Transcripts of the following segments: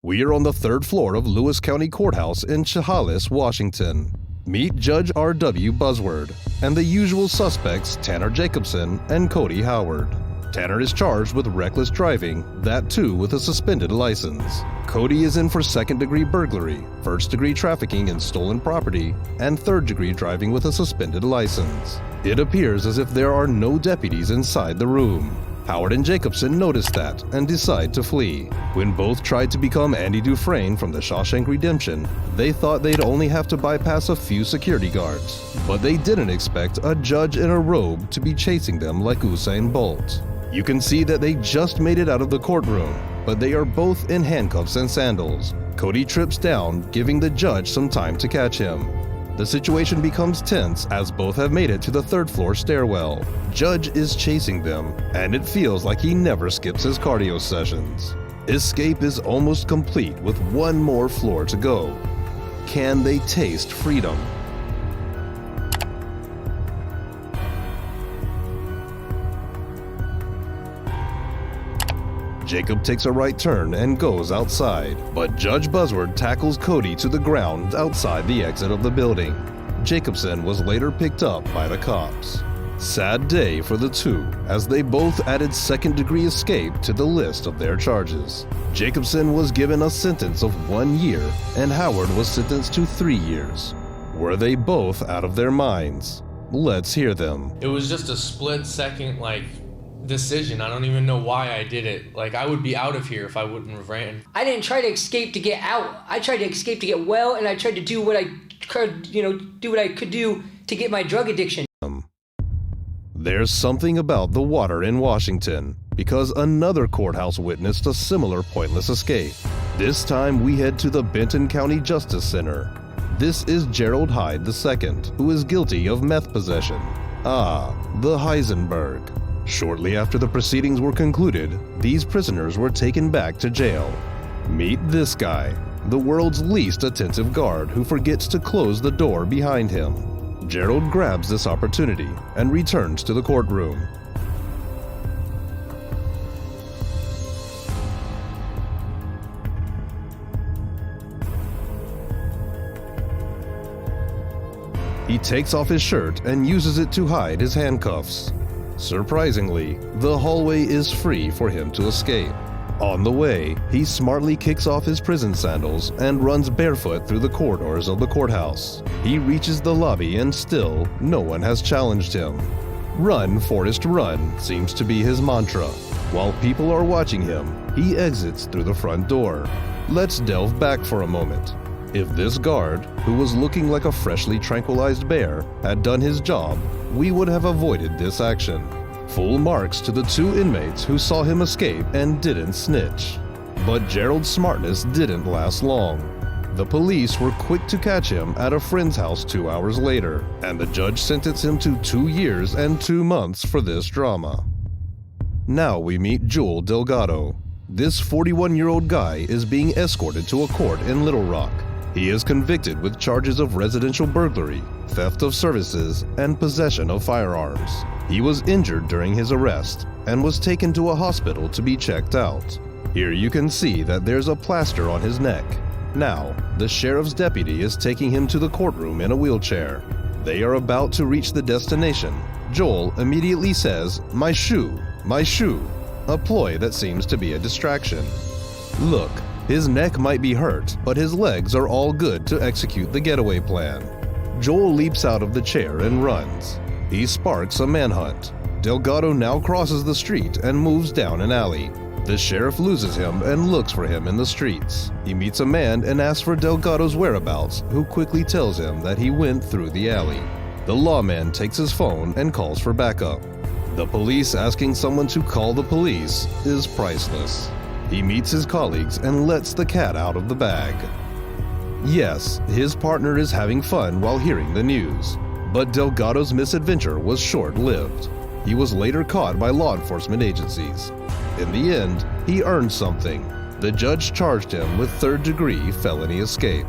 We are on the third floor of Lewis County Courthouse in Chehalis, Washington. Meet Judge R.W. Buzzword and the usual suspects Tanner Jacobson and Cody Howard. Tanner is charged with reckless driving, that too with a suspended license. Cody is in for second-degree burglary, first-degree trafficking in stolen property, and third-degree driving with a suspended license. It appears as if there are no deputies inside the room. Howard and Jacobson notice that and decide to flee. When both tried to become Andy Dufresne from the Shawshank Redemption, they thought they'd only have to bypass a few security guards. But they didn't expect a judge in a robe to be chasing them like Usain Bolt. You can see that they just made it out of the courtroom, but they are both in handcuffs and sandals. Cody trips down, giving the judge some time to catch him. The situation becomes tense as both have made it to the third-floor stairwell. Judge is chasing them, and it feels like he never skips his cardio sessions. Escape is almost complete with one more floor to go. Can they taste freedom? Jacob takes a right turn and goes outside, but Judge Buzzword tackles Cody to the ground outside the exit of the building. Jacobson was later picked up by the cops. Sad day for the two, as they both added second-degree escape to the list of their charges. Jacobson was given a sentence of 1 year, and Howard was sentenced to 3 years. Were they both out of their minds? Let's hear them. It was just a split-second, decision. I don't even know why I did it. I would be out of here if I wouldn't have ran. I didn't try to escape to get out. I tried to escape to get well, and I tried to do what I could, do to get my drug addiction. There's something about the water in Washington, because another courthouse witnessed a similar pointless escape. This time we head to the Benton County Justice Center. This is Gerald Hyde II, who is guilty of meth possession. The Heisenberg. Shortly after the proceedings were concluded, these prisoners were taken back to jail. Meet this guy, the world's least attentive guard who forgets to close the door behind him. Gerald grabs this opportunity and returns to the courtroom. He takes off his shirt and uses it to hide his handcuffs. Surprisingly, the hallway is free for him to escape. On the way, he smartly kicks off his prison sandals and runs barefoot through the corridors of the courthouse. He reaches the lobby and still, no one has challenged him. Run, Forrest, run seems to be his mantra. While people are watching him, he exits through the front door. Let's delve back for a moment. If this guard, who was looking like a freshly tranquilized bear, had done his job, we would have avoided this action. Full marks to the 2 inmates who saw him escape and didn't snitch. But Gerald's smartness didn't last long. The police were quick to catch him at a friend's house 2 hours later, and the judge sentenced him to 2 years and 2 months for this drama. Now we meet Joel Delgado. This 41-year-old guy is being escorted to a court in Little Rock. He is convicted with charges of residential burglary, theft of services, and possession of firearms. He was injured during his arrest and was taken to a hospital to be checked out. Here you can see that there's a plaster on his neck. Now, the sheriff's deputy is taking him to the courtroom in a wheelchair. They are about to reach the destination. Joel immediately says, "My shoe, my shoe," a ploy that seems to be a distraction. Look, his neck might be hurt, but his legs are all good to execute the getaway plan. Joel leaps out of the chair and runs. He sparks a manhunt. Delgado now crosses the street and moves down an alley. The sheriff loses him and looks for him in the streets. He meets a man and asks for Delgado's whereabouts, who quickly tells him that he went through the alley. The lawman takes his phone and calls for backup. The police asking someone to call the police is priceless. He meets his colleagues and lets the cat out of the bag. Yes, his partner is having fun while hearing the news, but Delgado's misadventure was short-lived. He was later caught by law enforcement agencies. In the end, he earned something. The judge charged him with third-degree felony escape.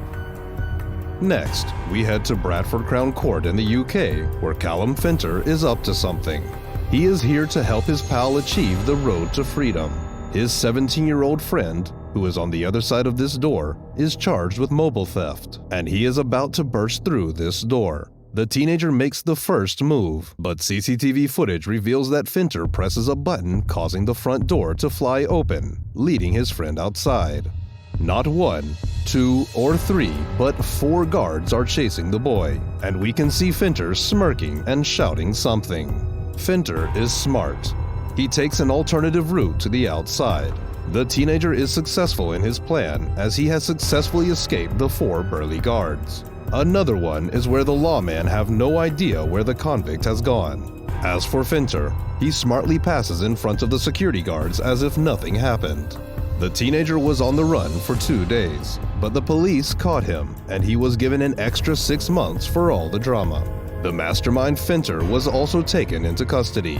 Next, we head to Bradford Crown Court in the UK, where Callum Fenter is up to something. He is here to help his pal achieve the road to freedom. His 17-year-old friend, who is on the other side of this door, is charged with mobile theft, and he is about to burst through this door. The teenager makes the first move, but CCTV footage reveals that Finter presses a button causing the front door to fly open, leading his friend outside. Not 1, 2, or 3, but 4 guards are chasing the boy, and we can see Finter smirking and shouting something. Finter is smart. He takes an alternative route to the outside. The teenager is successful in his plan as he has successfully escaped the 4 burly guards. Another one is where the lawmen have no idea where the convict has gone. As for Finter, he smartly passes in front of the security guards as if nothing happened. The teenager was on the run for 2 days, but the police caught him and he was given an extra 6 months for all the drama. The mastermind Finter was also taken into custody.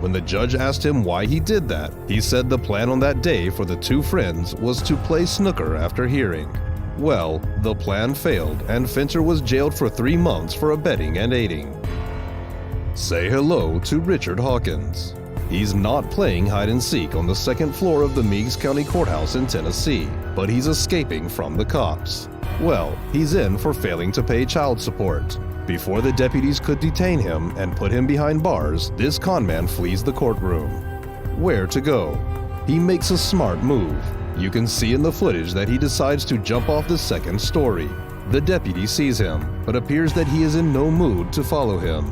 When the judge asked him why he did that, he said the plan on that day for the 2 friends was to play snooker after hearing. Well, the plan failed and Finter was jailed for 3 months for abetting and aiding. Say hello to Richard Hawkins. He's not playing hide-and-seek on the 2nd floor of the Meigs County Courthouse in Tennessee, but he's escaping from the cops. Well, he's in for failing to pay child support. Before the deputies could detain him and put him behind bars, this conman flees the courtroom. Where to go? He makes a smart move. You can see in the footage that he decides to jump off the 2nd story. The deputy sees him, but appears that he is in no mood to follow him.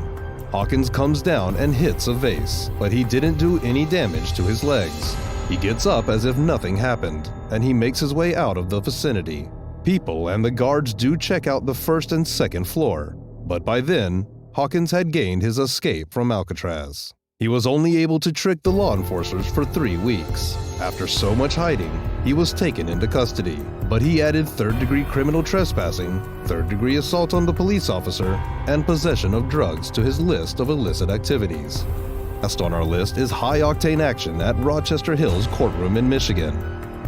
Hawkins comes down and hits a vase, but he didn't do any damage to his legs. He gets up as if nothing happened, and he makes his way out of the vicinity. People and the guards do check out the 1st and 2nd floor, but by then, Hawkins had gained his escape from Alcatraz. He was only able to trick the law enforcers for 3 weeks. After so much hiding, he was taken into custody, but he added 3rd-degree criminal trespassing, 3rd-degree assault on the police officer, and possession of drugs to his list of illicit activities. Last on our list is high-octane action at Rochester Hills Courtroom in Michigan.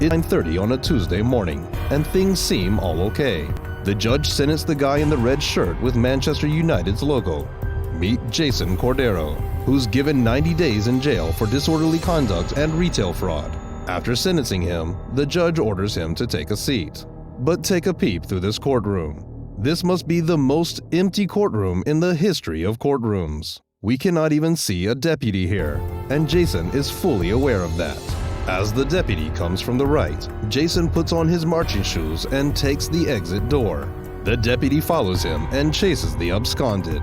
It's 9:30 on a Tuesday morning, and things seem all okay. The judge sentenced the guy in the red shirt with Manchester United's logo. Meet Jason Cordero, who's given 90 days in jail for disorderly conduct and retail fraud. After sentencing him, the judge orders him to take a seat. But take a peep through this courtroom. This must be the most empty courtroom in the history of courtrooms. We cannot even see a deputy here, and Jason is fully aware of that. As the deputy comes from the right, Jason puts on his marching shoes and takes the exit door. The deputy follows him and chases the absconded.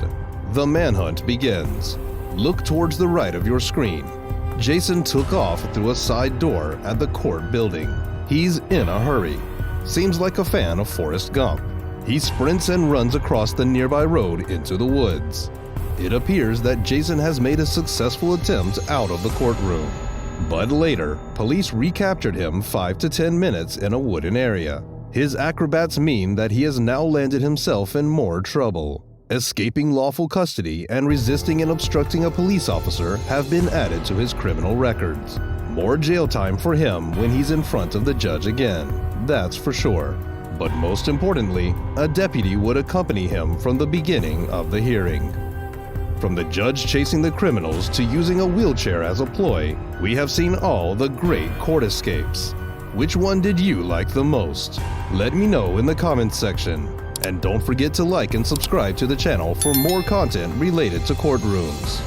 The manhunt begins. Look towards the right of your screen. Jason took off through a side door at the court building. He's in a hurry. Seems like a fan of Forrest Gump. He sprints and runs across the nearby road into the woods. It appears that Jason has made a successful attempt out of the courtroom. But later, police recaptured him 5 to 10 minutes in a wooden area. His acrobats mean that he has now landed himself in more trouble. Escaping lawful custody and resisting and obstructing a police officer have been added to his criminal records. More jail time for him when he's in front of the judge again, that's for sure. But most importantly, a deputy would accompany him from the beginning of the hearing. From the judge chasing the criminals to using a wheelchair as a ploy, we have seen all the great court escapes. Which one did you like the most? Let me know in the comments section. And don't forget to like and subscribe to the channel for more content related to courtrooms.